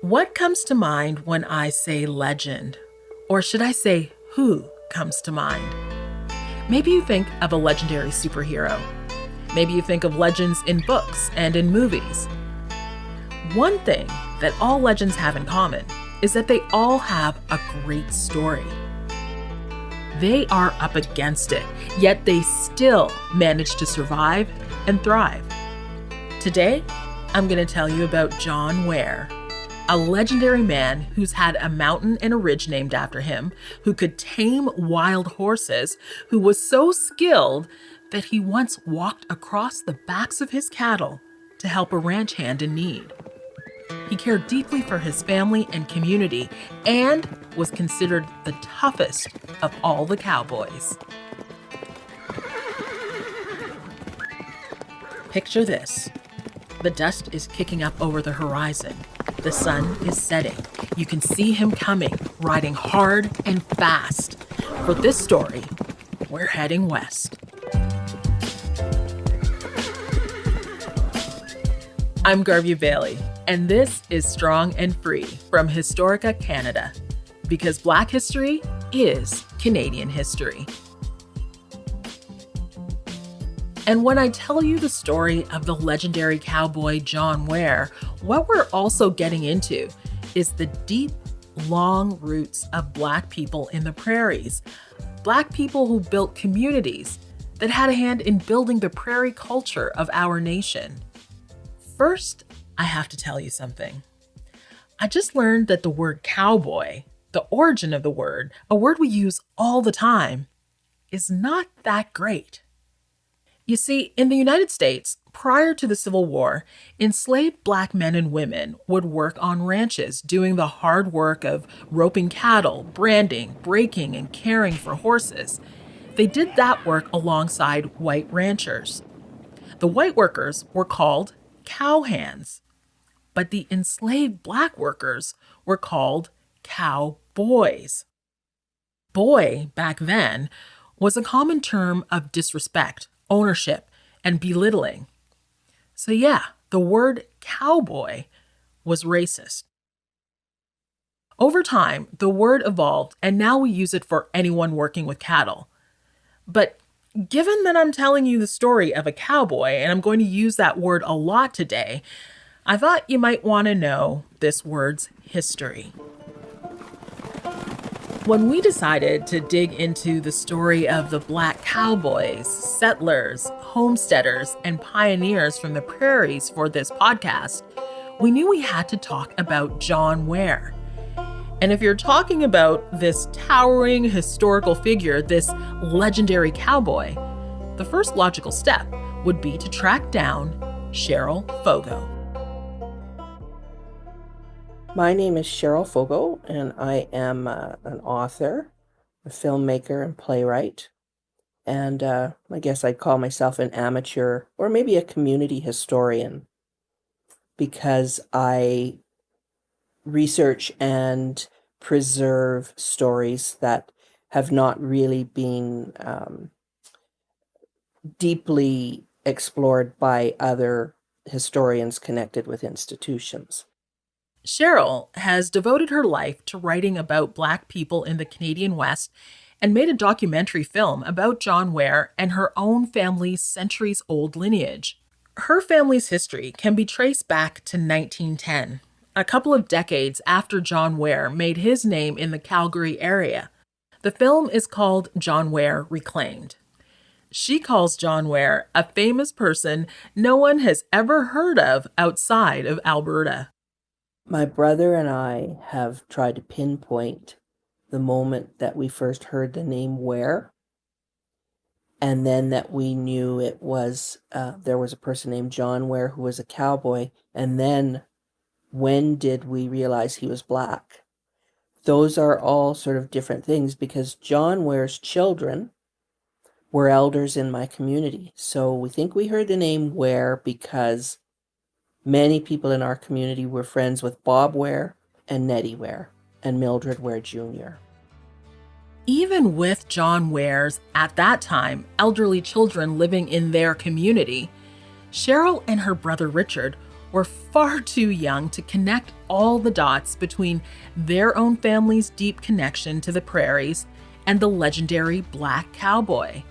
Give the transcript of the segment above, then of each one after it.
What comes to mind when I say legend? Or should I say who comes to mind? Maybe you think of a legendary superhero. Maybe you think of legends in books and in movies. One thing that all legends have in common is that they all have a great story. They are up against it, yet they still manage to survive and thrive. Today, I'm going to tell you about John Ware, a legendary man who's had a mountain and a ridge named after him, who could tame wild horses, who was so skilled that he once walked across the backs of his cattle to help a ranch hand in need. He cared deeply for his family and community and was considered the toughest of all the cowboys. Picture this. The dust is kicking up over the horizon. The sun is setting. You can see him coming, riding hard and fast. For this story, we're heading west. I'm Garvia Bailey, and this is Strong and Free from Historica, Canada, because Black history is Canadian history. And when I tell you the story of the legendary cowboy John Ware, what we're also getting into is the deep, long roots of Black people in the prairies. Black people who built communities that had a hand in building the prairie culture of our nation. First, I have to tell you something. I just learned that the word cowboy, the origin of the word, a word we use all the time, is not that great. You see, in the United States, prior to the Civil War, enslaved Black men and women would work on ranches, doing the hard work of roping cattle, branding, breaking, and caring for horses. They did that work alongside white ranchers. The white workers were called cowhands, but the enslaved Black workers were called cowboys. Boy, back then, was a common term of disrespect, ownership, and belittling. So yeah, the word cowboy was racist. Over time, the word evolved, and now we use it for anyone working with cattle. But given that I'm telling you the story of a cowboy, and I'm going to use that word a lot today, I thought you might want to know this word's history. When we decided to dig into the story of the Black cowboys, settlers, homesteaders, and pioneers from the prairies for this podcast, we knew we had to talk about John Ware. And if you're talking about this towering historical figure, this legendary cowboy, the first logical step would be to track down Cheryl Fogo. My name is Cheryl Fogo, and I am an author, a filmmaker, and playwright. And I guess I'd call myself an amateur or maybe a community historian because I research and preserve stories that have not really been deeply explored by other historians connected with institutions. Cheryl has devoted her life to writing about Black people in the Canadian West and made a documentary film about John Ware and her own family's centuries-old lineage. Her family's history can be traced back to 1910, a couple of decades after John Ware made his name in the Calgary area. The film is called John Ware Reclaimed. She calls John Ware a famous person no one has ever heard of outside of Alberta. My brother and I have tried to pinpoint the moment that we first heard the name Ware, and then that we knew it was there was a person named John Ware who was a cowboy, and then when did we realize he was Black? Those are all sort of different things because John Ware's children were elders in my community. So we think we heard the name Ware because many people in our community were friends with Bob Ware and Nettie Ware and Mildred Ware Jr. Even with John Ware's, at that time, elderly children living in their community, Cheryl and her brother Richard were far too young to connect all the dots between their own family's deep connection to the prairies and the legendary Black Cowboy.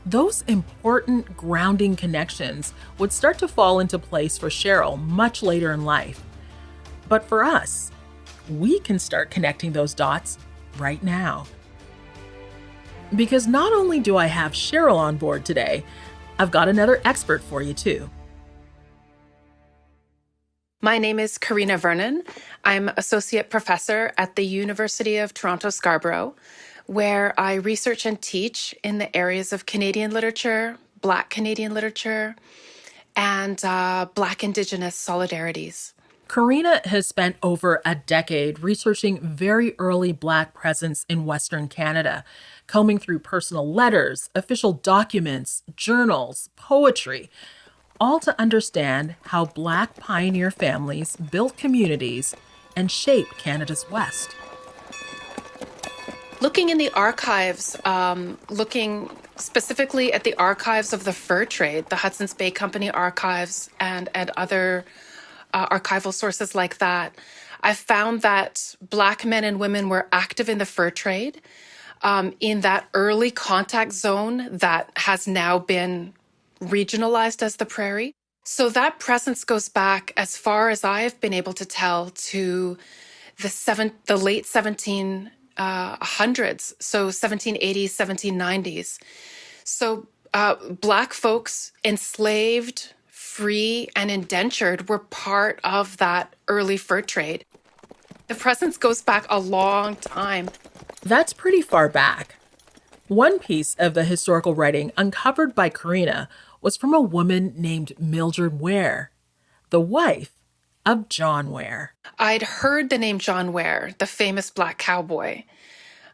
Those important grounding connections would start to fall into place for Cheryl much later in life. But for us, we can start connecting those dots right now. Because not only do I have Cheryl on board today, I've got another expert for you too. My name is Karina Vernon. I'm associate professor at the University of Toronto Scarborough, where I research and teach in the areas of Canadian literature, Black Canadian literature, and Black Indigenous solidarities. Karina has spent over a decade researching very early Black presence in Western Canada, combing through personal letters, official documents, journals, poetry, all to understand how Black pioneer families built communities and shaped Canada's West. Looking in the archives, looking specifically at the archives of the fur trade, the Hudson's Bay Company archives and other archival sources like that, I found that Black men and women were active in the fur trade in that early contact zone that has now been regionalized as the prairie. So that presence goes back, as far as I've been able to tell, to the late 1700s, so 1780s, 1790s. So Black folks, enslaved, free, and indentured, were part of that early fur trade. The presence goes back a long time. That's pretty far back. One piece of the historical writing uncovered by Karina was from a woman named Mildred Ware, the wife of John Ware. I'd heard the name John Ware, the famous Black Cowboy.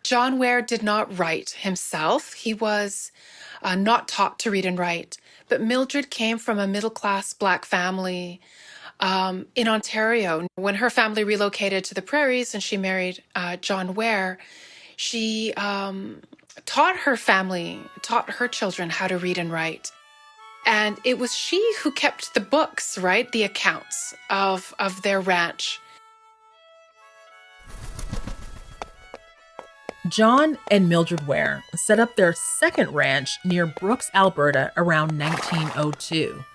John Ware did not write himself. He was not taught to read and write. But Mildred came from a middle-class Black family in Ontario. When her family relocated to the prairies and she married John Ware, she taught her children how to read and write. And it was she who kept the books, right? The accounts of their ranch. John and Mildred Ware set up their second ranch near Brooks, Alberta around 1902.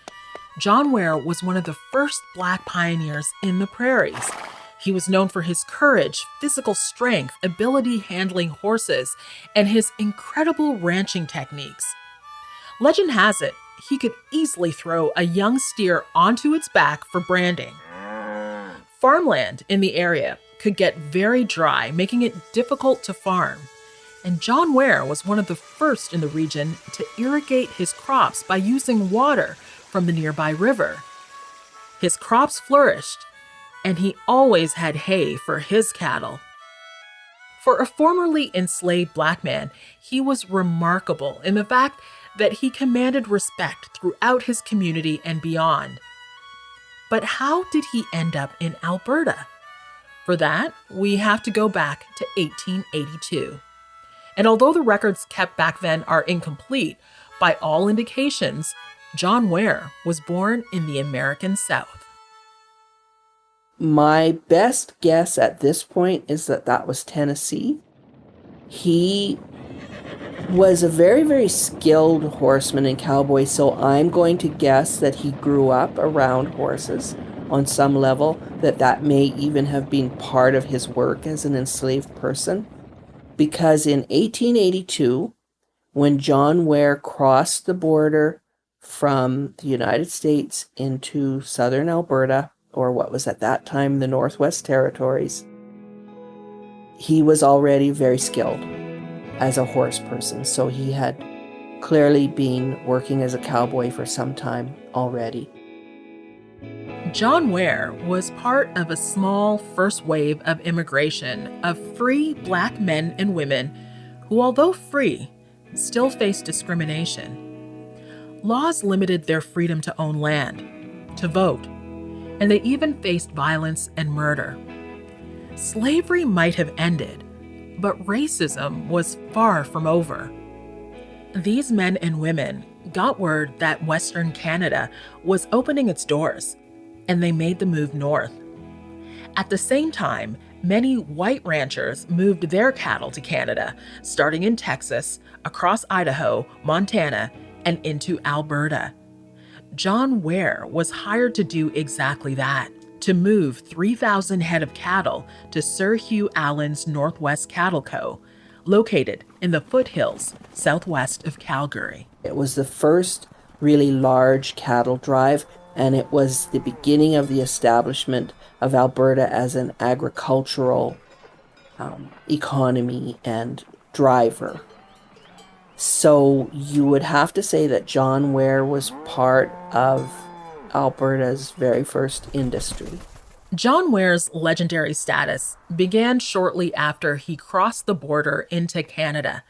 John Ware was one of the first Black pioneers in the prairies. He was known for his courage, physical strength, ability handling horses, and his incredible ranching techniques. Legend has it, he could easily throw a young steer onto its back for branding. Farmland in the area could get very dry, making it difficult to farm. And John Ware was one of the first in the region to irrigate his crops by using water from the nearby river. His crops flourished, and he always had hay for his cattle. For a formerly enslaved Black man, he was remarkable in the fact that he commanded respect throughout his community and beyond. But how did he end up in Alberta? For that, we have to go back to 1882. And although the records kept back then are incomplete, by all indications, John Ware was born in the American South. My best guess at this point is that was Tennessee. He was a very, very skilled horseman and cowboy, so I'm going to guess that he grew up around horses on some level, that may even have been part of his work as an enslaved person. Because in 1882, when John Ware crossed the border from the United States into southern Alberta, or what was at that time the Northwest Territories, he was already very skilled as a horse person. So he had clearly been working as a cowboy for some time already. John Ware was part of a small first wave of immigration of free Black men and women who, although free, still faced discrimination. Laws limited their freedom to own land, to vote, and they even faced violence and murder. Slavery might have ended, but racism was far from over. These men and women got word that Western Canada was opening its doors, and they made the move north. At the same time, many white ranchers moved their cattle to Canada, starting in Texas, across Idaho, Montana, and into Alberta. John Ware was hired to do exactly that, to move 3,000 head of cattle to Sir Hugh Allen's Northwest Cattle Co., located in the foothills southwest of Calgary. It was the first really large cattle drive, and it was the beginning of the establishment of Alberta as an agricultural economy and driver. So you would have to say that John Ware was part of Alberta's very first industry. John Ware's legendary status began shortly after he crossed the border into Canada,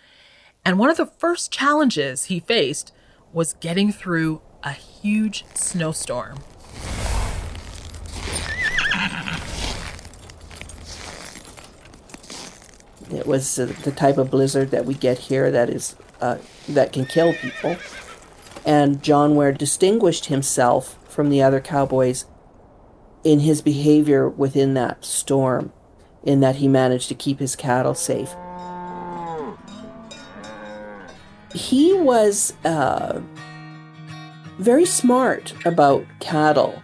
and one of the first challenges he faced was getting through a huge snowstorm. It was the type of blizzard that we get here that can kill people. And John Ware distinguished himself from the other cowboys in his behavior within that storm, in that he managed to keep his cattle safe. He was very smart about cattle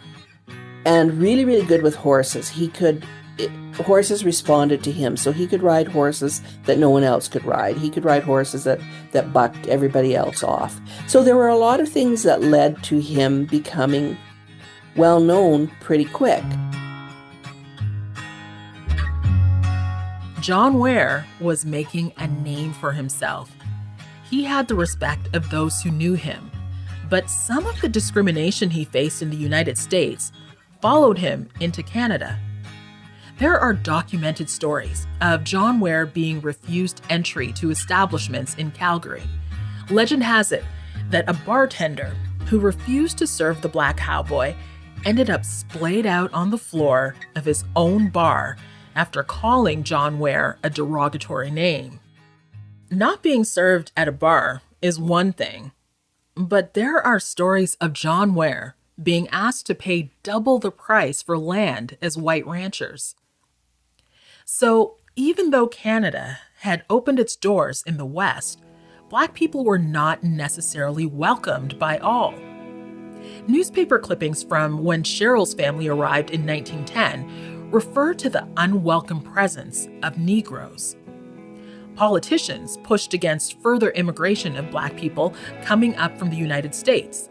and really, really good with horses. Horses responded to him, so he could ride horses that no one else could ride. He could ride horses that bucked everybody else off. So there were a lot of things that led to him becoming well known pretty quick. John Ware was making a name for himself. He had the respect of those who knew him, but some of the discrimination he faced in the United States followed him into Canada. There are documented stories of John Ware being refused entry to establishments in Calgary. Legend has it that a bartender who refused to serve the black cowboy ended up splayed out on the floor of his own bar after calling John Ware a derogatory name. Not being served at a bar is one thing, but there are stories of John Ware being asked to pay double the price for land as white ranchers. So even though Canada had opened its doors in the West, Black people were not necessarily welcomed by all. Newspaper clippings from when Cheryl's family arrived in 1910 refer to the unwelcome presence of Negroes. Politicians pushed against further immigration of Black people coming up from the United States.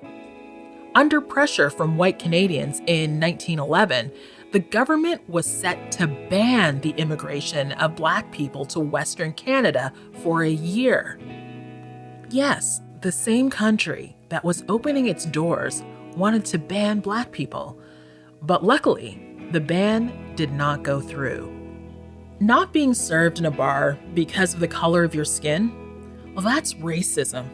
Under pressure from white Canadians in 1911, the government was set to ban the immigration of Black people to Western Canada for a year. Yes, the same country that was opening its doors wanted to ban Black people, but luckily, the ban did not go through. Not being served in a bar because of the color of your skin, well, that's racism.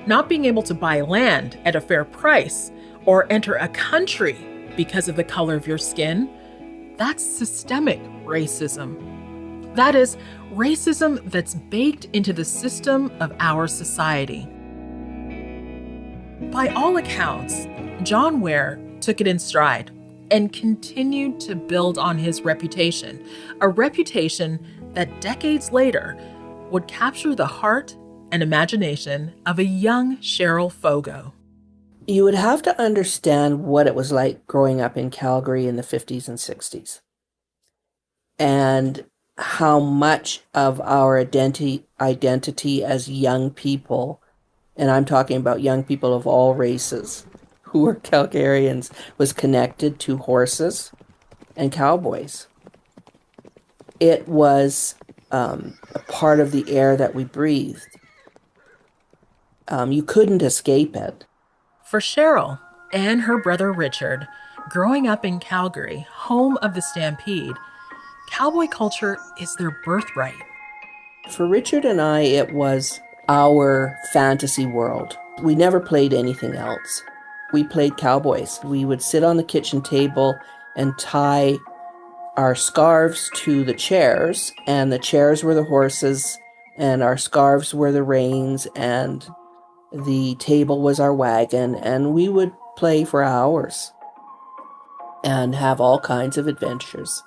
Not being able to buy land at a fair price or enter a country because of the color of your skin, that's systemic racism. That is, racism that's baked into the system of our society. By all accounts, John Ware took it in stride and continued to build on his reputation, a reputation that decades later would capture the heart and imagination of a young Cheryl Fogo. You would have to understand what it was like growing up in Calgary in the 50s and 60s, and how much of our identity as young people, and I'm talking about young people of all races who were Calgarians, was connected to horses and cowboys. It was a part of the air that we breathed. You couldn't escape it. For Cheryl and her brother Richard, growing up in Calgary, home of the Stampede, cowboy culture is their birthright. For Richard and I, it was our fantasy world. We never played anything else. We played cowboys. We would sit on the kitchen table and tie our scarves to the chairs, and the chairs were the horses, and our scarves were the reins, and the table was our wagon, and we would play for hours. and have all kinds of adventures.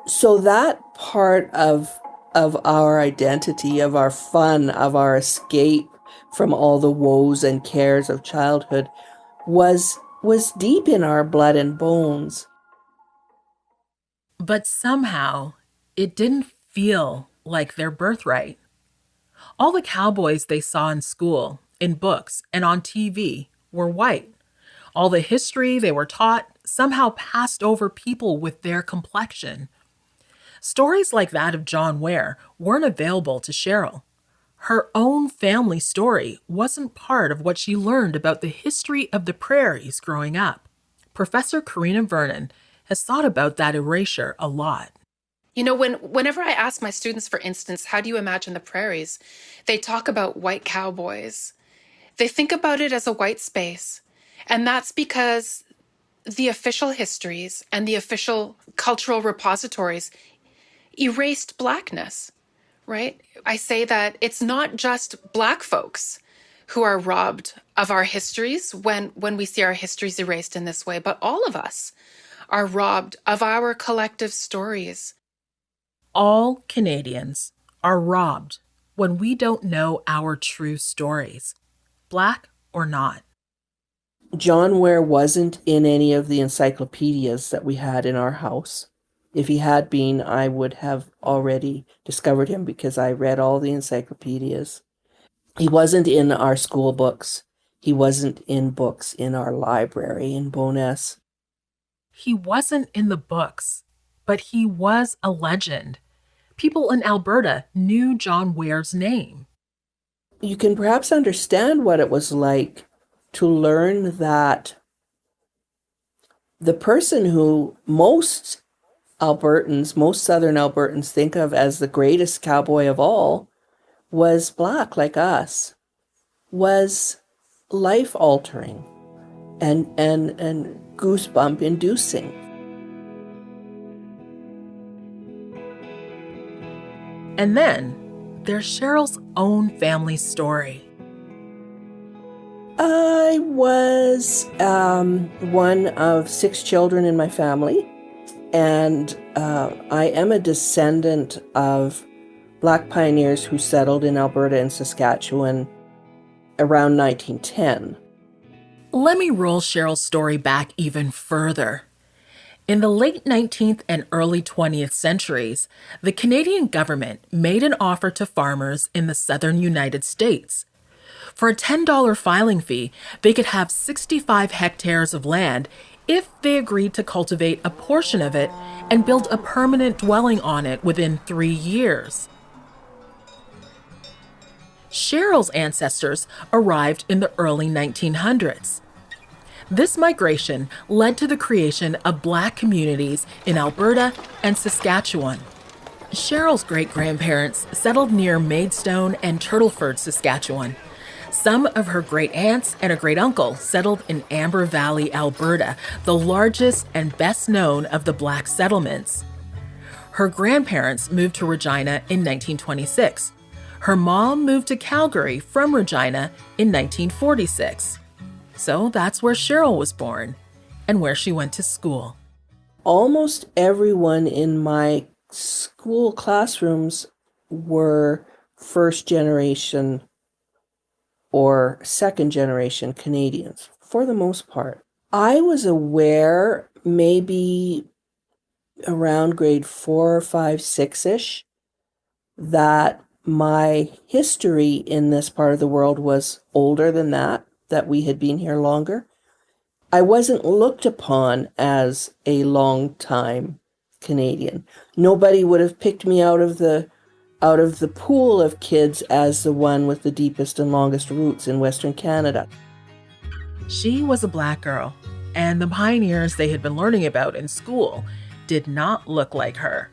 So that part of our identity, of our fun, of our escape from all the woes and cares of childhood was deep in our blood and bones. But somehow, it didn't feel like their birthright. All the cowboys they saw in school, in books, and on TV were white. All the history they were taught somehow passed over people with their complexion. Stories like that of John Ware weren't available to Cheryl. Her own family story wasn't part of what she learned about the history of the prairies growing up. Professor Karina Vernon has thought about that erasure a lot. You know, whenever I ask my students, for instance, how do you imagine the prairies? They talk about white cowboys. They think about it as a white space. And that's because the official histories and the official cultural repositories erased Blackness, right? I say that it's not just Black folks who are robbed of our histories when we see our histories erased in this way, but all of us are robbed of our collective stories. All Canadians are robbed when we don't know our true stories, Black or not. John Ware wasn't in any of the encyclopedias that we had in our house. If he had been, I would have already discovered him because I read all the encyclopedias. He wasn't in our school books. He wasn't in books in our library in Bowness. He wasn't in the books, but he was a legend. People in Alberta knew John Ware's name. You can perhaps understand what it was like to learn that the person who most Albertans, most Southern Albertans think of as the greatest cowboy of all was Black like us, was life-altering and goosebump inducing. And then there's Cheryl's own family story. I was one of 6 children in my family, and I am a descendant of Black pioneers who settled in Alberta and Saskatchewan around 1910. Let me roll Cheryl's story back even further. In the late 19th and early 20th centuries, the Canadian government made an offer to farmers in the southern United States. For a $10 filing fee, they could have 65 hectares of land if they agreed to cultivate a portion of it and build a permanent dwelling on it within 3 years. Cheryl's ancestors arrived in the early 1900s. This migration led to the creation of Black communities in Alberta and Saskatchewan. Cheryl's great-grandparents settled near Maidstone and Turtleford, Saskatchewan. Some of her great-aunts and a great-uncle settled in Amber Valley, Alberta, the largest and best-known of the Black settlements. Her grandparents moved to Regina in 1926. Her mom moved to Calgary from Regina in 1946. So that's where Cheryl was born and where she went to school. Almost everyone in my school classrooms were first generation or second generation Canadians, for the most part. I was aware maybe around grade 4, 5, 6-ish that my history in this part of the world was older than that we had been here longer. I wasn't looked upon as a long-time Canadian. Nobody would have picked me out of the pool of kids as the one with the deepest and longest roots in Western Canada. She was a Black girl, and the pioneers they had been learning about in school did not look like her.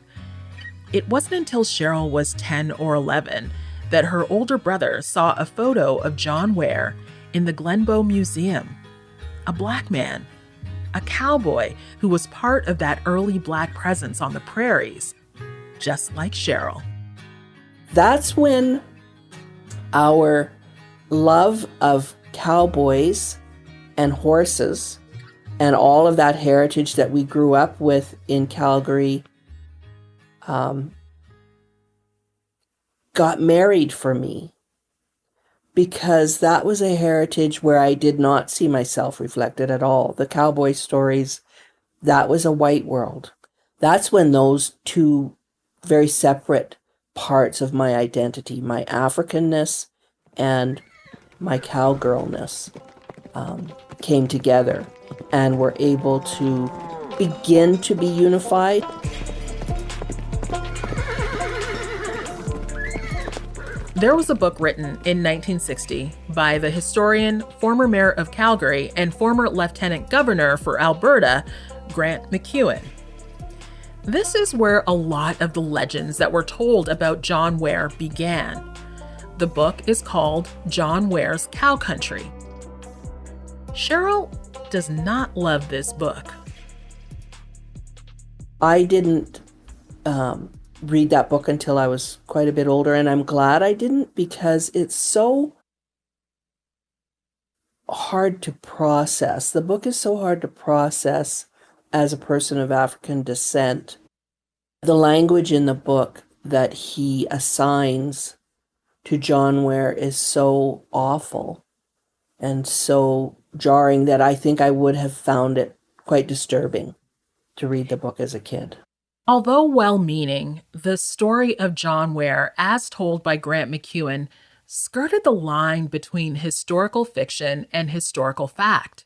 It wasn't until Cheryl was 10 or 11 that her older brother saw a photo of John Ware in the Glenbow Museum. A Black man, a cowboy who was part of that early Black presence on the prairies, just like Cheryl. That's when our love of cowboys and horses And all of that heritage that we grew up with in Calgary got married for me, because that was a heritage where I did not see myself reflected at all. The cowboy stories, that was a white world. That's when those two very separate parts of my identity, my Africanness and my cowgirlness, came together and were able to begin to be unified. There was a book written in 1960 by the historian, former mayor of Calgary, and former lieutenant governor for Alberta, Grant MacEwan. This is where a lot of the legends that were told about John Ware began. The book is called John Ware's Cow Country. Cheryl does not love this book. I didn't read that book until I was quite a bit older, and I'm glad I didn't, because it's so hard to process. The book is so hard to process as a person of African descent. The language in the book that he assigns to John Ware is so awful and so jarring that I think I would have found it quite disturbing to read the book as a kid. Although well-meaning, the story of John Ware, as told by Grant MacEwan, skirted the line between historical fiction and historical fact.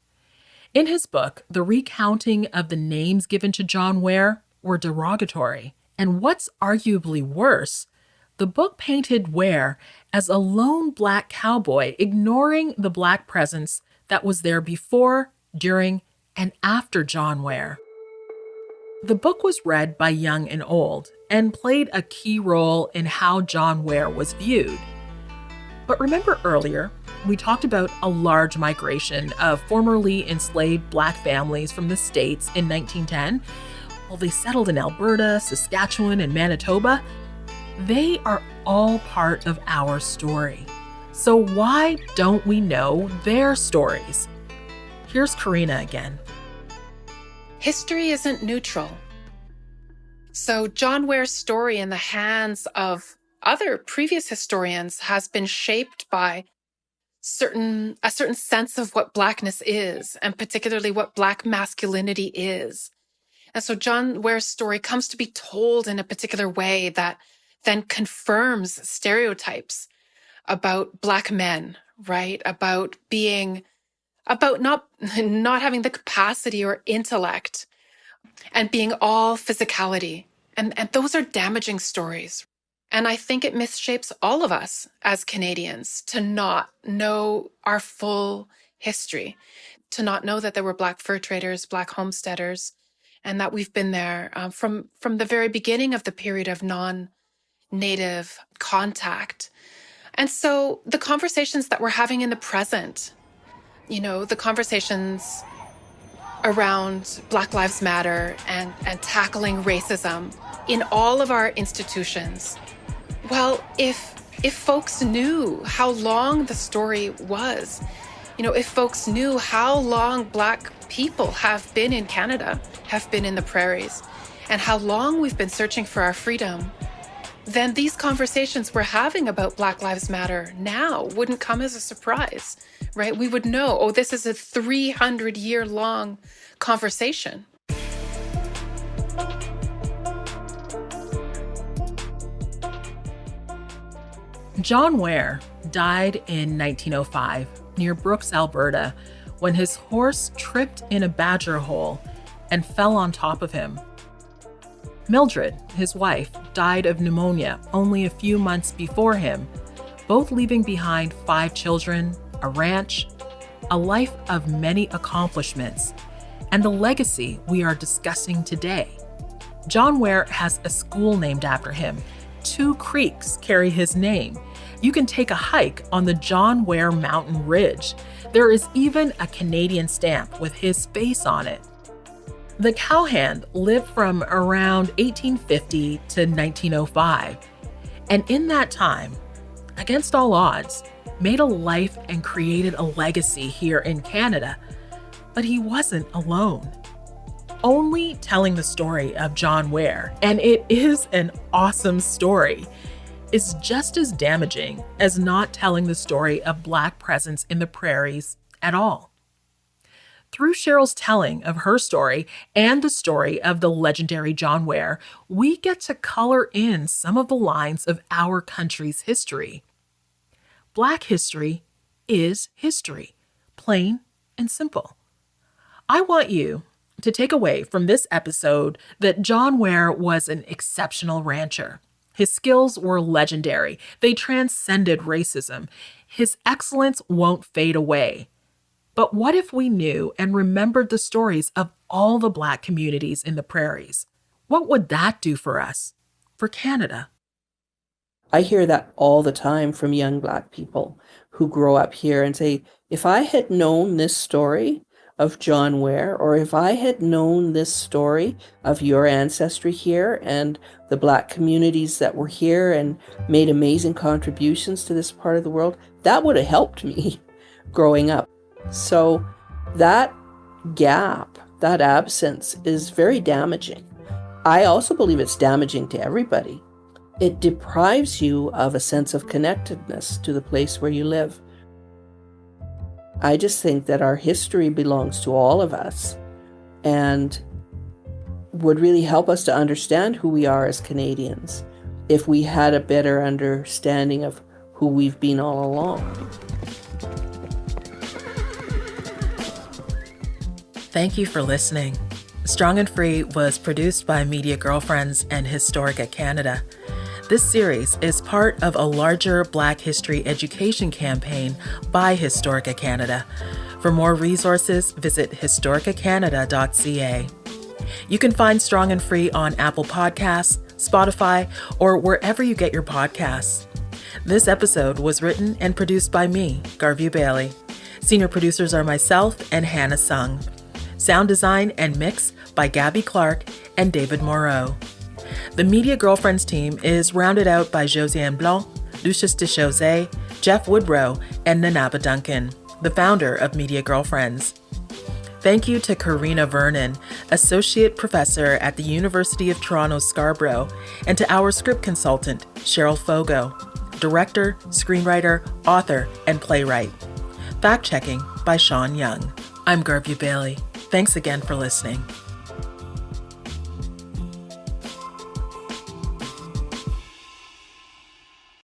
In his book, the recounting of the names given to John Ware were derogatory. And what's arguably worse, the book painted Ware as a lone black cowboy, ignoring the black presence that was there before, during, and after John Ware. The book was read by young and old and played a key role in how John Ware was viewed. But remember earlier, we talked about a large migration of formerly enslaved black families from the States in 1910. Well, they settled in Alberta, Saskatchewan, and Manitoba. They are all part of our story. So why don't we know their stories? Here's Karina again. History isn't neutral. So John Ware's story in the hands of other previous historians has been shaped by a certain sense of what Blackness is, and particularly what Black masculinity is. And so John Ware's story comes to be told in a particular way that then confirms stereotypes about Black men, right? About not having the capacity or intellect, and being all physicality. And those are damaging stories. And I think it misshapes all of us as Canadians to not know our full history, to not know that there were Black fur traders, Black homesteaders, and that we've been there from the very beginning of the period of non-Native contact. And so the conversations that we're having in the present, the conversations around Black Lives Matter and tackling racism in all of our institutions. Well, if folks knew how long the story was, if folks knew how long Black people have been in Canada, have been in the prairies, and how long we've been searching for our freedom, then these conversations we're having about Black Lives Matter now wouldn't come as a surprise, right? We would know, this is a 300-year-long conversation. John Ware died in 1905 near Brooks, Alberta, when his horse tripped in a badger hole and fell on top of him. Mildred, his wife, died of pneumonia only a few months before him, both leaving behind 5 children, a ranch, a life of many accomplishments, and the legacy we are discussing today. John Ware has a school named after him. 2 creeks carry his name. You can take a hike on the John Ware Mountain Ridge. There is even a Canadian stamp with his face on it. The cowhand lived from around 1850 to 1905, and in that time, against all odds, made a life and created a legacy here in Canada. But he wasn't alone. Only telling the story of John Ware, and it is an awesome story, is just as damaging as not telling the story of Black presence in the prairies at all. Through Cheryl's telling of her story and the story of the legendary John Ware, we get to color in some of the lines of our country's history. Black history is history, plain and simple. I want you to take away from this episode that John Ware was an exceptional rancher. His skills were legendary. They transcended racism. His excellence won't fade away. But what if we knew and remembered the stories of all the Black communities in the prairies? What would that do for us, for Canada? I hear that all the time from young Black people who grow up here and say, if I had known this story of John Ware, or if I had known this story of your ancestry here and the Black communities that were here and made amazing contributions to this part of the world, that would have helped me growing up. So that gap, that absence is very damaging. I also believe it's damaging to everybody. It deprives you of a sense of connectedness to the place where you live. I just think that our history belongs to all of us and would really help us to understand who we are as Canadians if we had a better understanding of who we've been all along. Thank you for listening. Strong and Free was produced by Media Girlfriends and Historica Canada. This series is part of a larger Black history education campaign by Historica Canada. For more resources, visit historicacanada.ca. You can find Strong and Free on Apple Podcasts, Spotify, or wherever you get your podcasts. This episode was written and produced by me, Garvia Bailey. Senior producers are myself and Hannah Sung. Sound design and mix by Gabby Clark and David Moreau. The Media Girlfriends team is rounded out by Josiane Blanc, Lucius Deschausset, Jeff Woodrow, and Nanaba Duncan, the founder of Media Girlfriends. Thank you to Karina Vernon, Associate Professor at the University of Toronto Scarborough, and to our script consultant, Cheryl Fogo, Director, Screenwriter, Author, and Playwright. Fact-checking by Sean Young. I'm Garvia Bailey. Thanks again for listening.